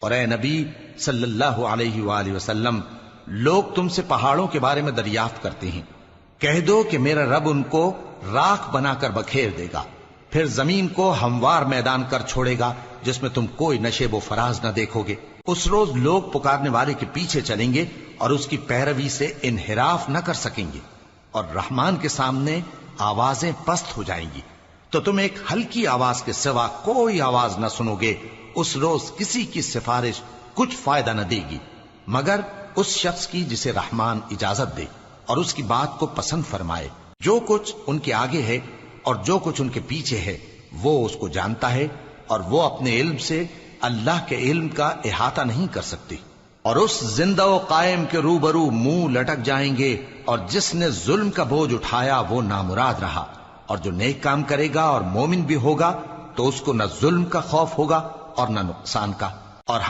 اور اے نبی صلی اللہ علیہ وآلہ وسلم، لوگ تم سے پہاڑوں کے بارے میں دریافت کرتے ہیں، کہہ دو کہ میرا رب ان کو راکھ بنا کر بکھیر دے گا، پھر زمین کو ہموار میدان کر چھوڑے گا جس میں تم کوئی نشیب و فراز نہ دیکھو گے۔ اس روز لوگ پکارنے والے کے پیچھے چلیں گے اور اس کی پیروی سے انحراف نہ کر سکیں گے، اور رحمان کے سامنے آوازیں پست ہو جائیں گی تو تم ایک ہلکی آواز کے سوا کوئی آواز نہ سنو گے۔ اس روز کسی کی سفارش کچھ فائدہ نہ دے گی مگر اس شخص کی جسے رحمان اجازت دے اور اس کی بات کو پسند فرمائے۔ جو کچھ ان کے آگے ہے اور جو کچھ ان کے پیچھے ہے وہ اس کو جانتا ہے، اور وہ اپنے علم سے اللہ کے علم کا احاطہ نہیں کر سکتی۔ اور اس زندہ و قائم کے روبرو منہ لٹک جائیں گے، اور جس نے ظلم کا بوجھ اٹھایا وہ نامراد رہا، اور جو نیک کام کرے گا اور مومن بھی ہوگا تو اس کو نہ ظلم کا خوف ہوگا اور نہ نقصان کا۔